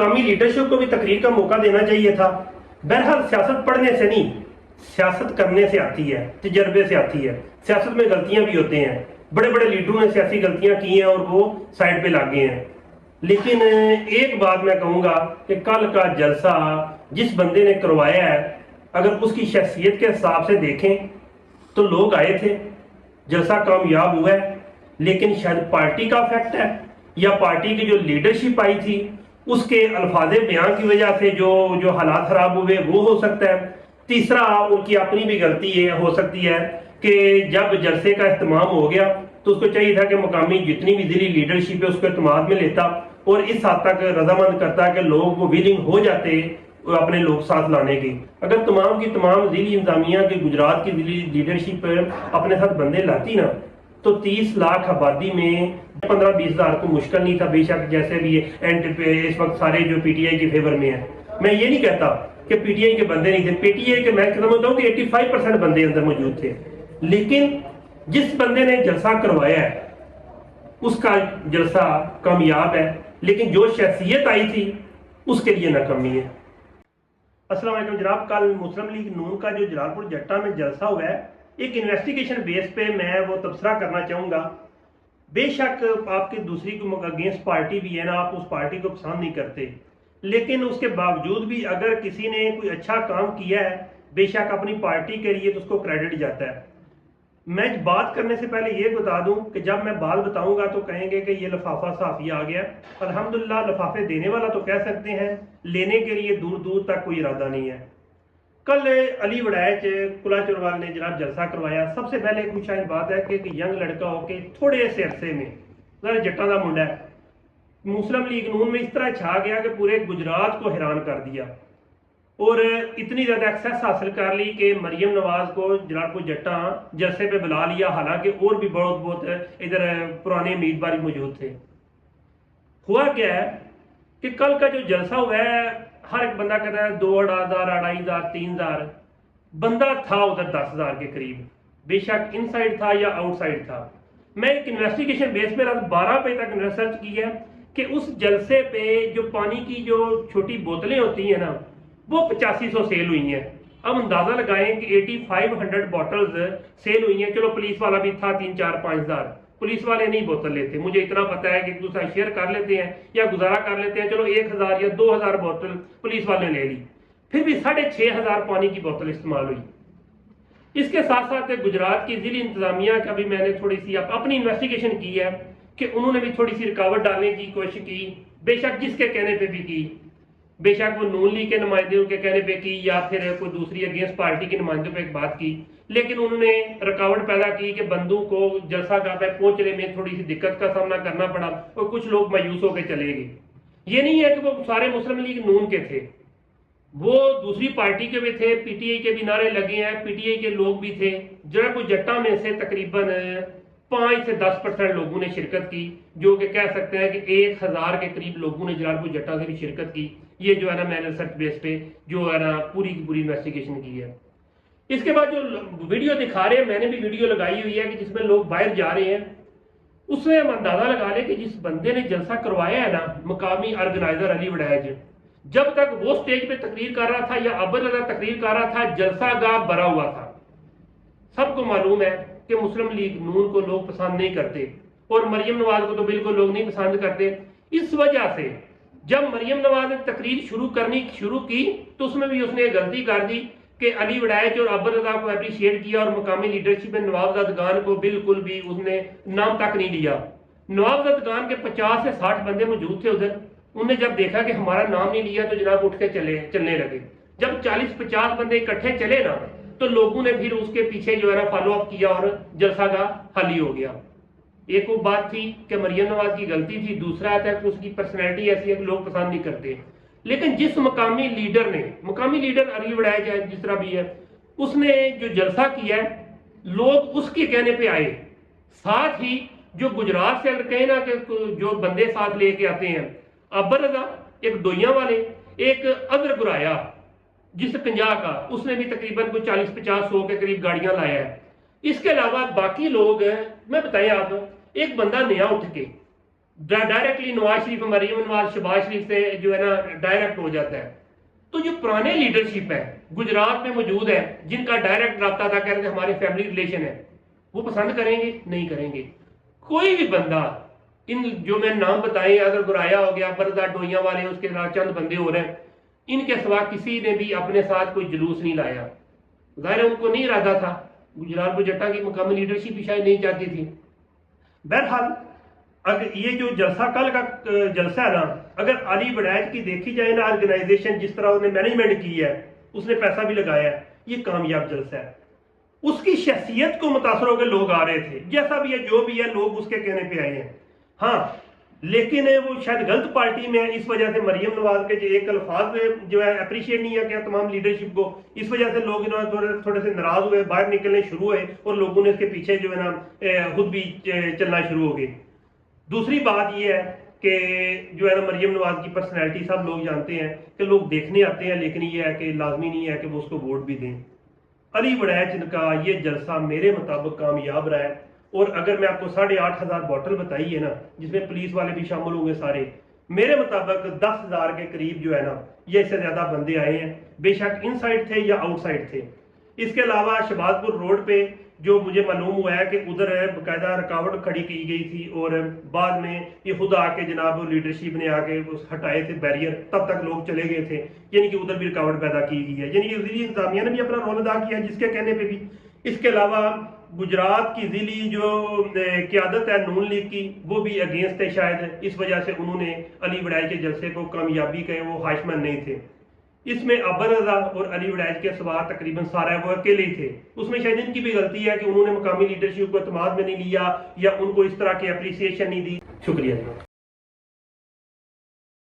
मुकामी लीडरशिप को भी तकरीर का मौका देना चाहिए था। बहरहाल सियासत पढ़ने से नहीं, सियासत करने से आती है, तजर्बे से आती है। सियासत में गलतियां भी होते हैं, बड़े बड़े लीडरों ने सियासी गलतियां की हैं और वो साइड पे ला गए हैं। लेकिन एक बात मैं कहूंगा कि कल का जलसा जिस बंदे ने करवाया है, अगर उसकी शख्सियत के हिसाब से देखें तो लोग आए थे, जलसा कामयाब हुआ है, लेकिन शायद पार्टी का इफेक्ट है या पार्टी की जो लीडरशिप आई थी उसके अल्फाज बयान की वजह से जो जो हालात खराब हुए वो हो सकता है। तीसरा, उनकी अपनी भी गलती है, हो सकती है कि जब जलसे का इस्तेमाल हो गया तो उसको चाहिए था कि मुकामी जितनी भी जिली लीडरशिप है उसको इत्मीनान में लेता और इस हद तक रजामंद करता कि लोग वो विलिंग हो जाते अपने लोग साथ लाने की। अगर तमाम की तमाम जिली इंतजामिया की गुजरात की जिली लीडरशिप अपने साथ बंदे लाती ना तो 30 लाख आबादी में 15-20 हज़ार को मुश्किल नहीं था। बेशक जैसे भी एंड पे इस वक्त सारे जो पीटीआई के फेवर में है, मैं ये नहीं कहता कि पीटीआई के बंदे नहीं थे, पीटीआई के मैं कहता हूँ कि 85% बंदे अंदर मौजूद थे, लेकिन जिस बंदे ने जलसा करवाया है उसका जलसा कामयाब है, लेकिन जो शख्सियत आई थी उसके लिए नाकामी है। अस्सलाम वालेकुम जनाब, कल मुस्लिम लीग नून का जो जलालपुर जट्टा में जलसा हुआ है, एक इन्वेस्टिगेशन बेस पे मैं वो तबसरा करना चाहूँगा। बेशक आपकी दूसरी अगेंस्ट पार्टी भी है ना, आप उस पार्टी को पसंद नहीं करते, लेकिन उसके बावजूद भी अगर किसी ने कोई अच्छा काम किया है बेशक अपनी पार्टी के लिए तो उसको क्रेडिट जाता है। मैं बात करने से पहले ये बता दूं कि जब मैं बात बताऊंगा तो कहेंगे कि ये लिफाफा साफी आ गया। अल्हम्दुलिल्लाह लिफाफे देने वाला तो कह सकते हैं, लेने के लिए दूर दूर तक कोई इरादा नहीं है। कल अली वड़ैच कुला चुरवाल ने जनाब जलसा करवाया। सबसे पहले कुछ बात है कि यंग लड़का होके थोड़े से अरसे में जट्टा का मुंडा है, मुस्लिम लीग नून में इस तरह छा गया कि पूरे गुजरात को हैरान कर दिया और इतनी ज्यादा एक्सेस हासिल कर ली कि मरियम नवाज को जलालपुर जट्टा जलसे पे बुला लिया, हालांकि और भी बहुत बहुत इधर पुराने उम्मीदवार मौजूद थे। हुआ क्या है कि कल का जो जलसा हुआ है, हर एक बंदा कहता है 2,500, 2,500, 3,000 बंदा था उधर 10,000 के करीब, बेशक इनसाइड था या आउटसाइड था। मैं एक इन्वेस्टिगेशन बेस पे रात 12 बजे तक रिसर्च की है कि उस जलसे पे जो पानी की जो छोटी बोतलें होती हैं ना वो 8500 सेल हुई हैं। अब अंदाजा लगाएं कि 8500 बॉटल्स सेल हुई हैं। चलो पुलिस वाला भी था 3-4-5,000, पुलिस वाले नहीं बोतल लेते, मुझे इतना पता है कि दूसरा शेयर कर लेते हैं या गुजारा कर लेते हैं, चलो 1,000 या 2,000 बोतल पुलिस वाले ने ले ली, फिर भी 6,500 पानी की बोतल इस्तेमाल हुई। इसके साथ साथ गुजरात की जिली इंतजामिया का भी मैंने थोड़ी सी अपनी इन्वेस्टिगेशन की है कि उन्होंने भी थोड़ी सी रुकावट डालने की कोशिश की, बेशक जिसके कहने पर भी की, बेशक वो नून लीग के नुमाइंदों के कहने पे की या फिर कोई दूसरी अगेंस्ट पार्टी के नुमाइंदों पे एक बात की, लेकिन उन्होंने रुकावट पैदा की कि बंदों को जलसा गाह पे पहुंचने में थोड़ी सी दिक्कत का सामना करना पड़ा और कुछ लोग मायूस होकर चले गए। ये नहीं है कि वो सारे मुस्लिम लीग नून के थे, वो दूसरी पार्टी के भी थे, पीटीआई के भी नारे लगे हैं, पीटीआई के लोग भी थे। जलालपुर जट्टा में से तकरीबन 5 से 10% लोगों ने शिरकत की, जो कि कह सकते हैं कि 1,000 के करीब लोगों ने जलालपुर जट्टा से भी शिरकत की। ये जो है ना मैंने रिसर्च बेस पे जो है ना पूरी की पूरी इन्वेस्टिगेशन की है। इसके बाद जो वीडियो दिखा रहे हैं, मैंने भी वीडियो लगाई हुई है कि जिसमें लोग बाहर जा रहे हैं, उसमें हम अंदाजा लगा लें कि जिस बंदे ने जलसा करवाया है ना, मुकामी ऑर्गेनाइजर अली वड़ैच, जब तक वो स्टेज पे तकरीर कर रहा था या अब्बल रजा तकरीर कर रहा था, जलसा गाह भरा हुआ था। सबको मालूम है कि मुस्लिम लीग नून को लोग पसंद नहीं करते और मरियम नवाज को तो बिल्कुल लोग नहीं पसंद करते। इस वजह से जब मरियम नवाज ने तकरीर शुरू की तो उसमें भी उसने गलती कर दी कि अली वड़ैच और अब्बल रजा को अप्रिशिएट किया और मुकामी लीडरशिप में नवाब जदगान को बिल्कुल भी उसने नाम तक नहीं लिया। नवाब जदगान के 50 से 60 बंदे मौजूद थे उधर, उन्हें जब देखा कि हमारा नाम नहीं लिया तो जनाब उठ के चलने लगे। जब 40-50 बंदे इकट्ठे चले ना तो लोगों ने फिर उसके पीछे जो है ना फॉलो अप किया और जलसा का खाली हो गया। एक वो बात थी कि मरियम नवाज की गलती थी, दूसरा आता है कि उसकी पर्सनैलिटी ऐसी है कि लोग पसंद नहीं करते। लेकिन जिस मुकामी लीडर अली वड़ैच है, जिस तरह भी है, उसने जो जलसा किया है लोग उसके कहने पे आए। साथ ही जो गुजरात से अगर कहें ना कि जो बंदे साथ लेके आते हैं, अब्बल रजा, एक डोइया वाले, एक अदर गुराया जिस कंजा का, उसने भी तकरीबन कोई 40-50-100 के करीब गाड़ियां लाया है। इसके अलावा बाकी लोग मैं बताएं आप, एक बंदा नया उठ के डायरेक्टली नवाज शरीफ, मरीम नवाज, शहबाज शरीफ से जो है ना डायरेक्ट हो जाता है। तो जो पुराने लीडरशिप है गुजरात में मौजूद है, जिनका डायरेक्ट रब्ता था, कह रहे थे हमारे फैमिली रिलेशन है, वो पसंद करेंगे? नहीं करेंगे। कोई भी बंदा इन जो मैं नाम बताए, अगर गुराया हो गया, बरदा डोइया वाले, उसके साथ चंद बंदे हो रहे हैं, इनके सिवा किसी ने भी अपने साथ कोई जुलूस नहीं लाया। जाहिर है उनको नहीं इरादा था, गुजरात बुजट्टा की मुकामी लीडरशिप भी शायद नहीं चाहती थी। बहरहाल अगर ये जो जलसा कल का जलसा है ना, अगर अली वड़ैच की देखी जाए ना, ऑर्गेनाइजेशन जिस तरह उसने मैनेजमेंट की है, उसने पैसा भी लगाया है, ये कामयाब जलसा है। उसकी शख्सियत को मुतासर होकर लोग आ रहे थे, जैसा भी है जो भी है, लोग उसके कहने पे आए हैं। हाँ, लेकिन वो शायद गलत पार्टी में है, इस वजह से मरियम नवाज के जो एक अल्फाज में जो है अप्रिशिएट नहीं है क्या तमाम लीडरशिप को, इस वजह से लोग इन्होंने थोड़े से नाराज हुए, बाहर निकलने शुरू हुए और लोगों ने इसके पीछे जो है ना खुद भी चलना शुरू हो गए। दूसरी बात यह है कि जो है ना मरियम नवाज की पर्सनैलिटी सब लोग जानते हैं कि लोग देखने आते हैं, लेकिन ये है कि लाजमी नहीं है कि वो उसको वोट भी दें। अली वड़ैच का ये जलसा मेरे मुताबिक कामयाब रहा है। और अगर मैं आपको 8,500 बॉटल बताई है ना, जिसमें पुलिस वाले भी शामिल होंगे सारे, मेरे मुताबिक 10,000 के करीब जो है ना, ये इससे ज्यादा बंदे आए हैं, बेशक इनसाइड थे या आउटसाइड थे। इसके अलावा शहबाजपुर रोड पे जो मुझे मालूम हुआ है कि उधर बाकायदा रुकावट खड़ी की गई थी और बाद में ये खुद आके जनाब लीडरशिप ने आके हटाए थे बैरियर, तब तक लोग चले गए थे, यानी कि उधर भी रुकावट पैदा की गई है, यानी कि जिली इंतजामिया ने भी अपना रोल अदा किया जिसके कहने पे भी। इसके अलावा गुजरात की जिली जो क्यादत है नून लीग की, वो भी अगेंस्ट है शायद, इस वजह से उन्होंने अली वड़ैच के जलसे को कामयाबी कहे, वो हाशमन नहीं थे। इसमें अबर रजा और अली वड़ैच के सवार तकरीबन सारा वो अकेले ही थे। उसमें शायद इनकी भी गलती है कि उन्होंने मकामी लीडरशिप को एतमाद में नहीं लिया या उनको इस तरह की अप्रिसिएशन नहीं दी। शुक्रिया।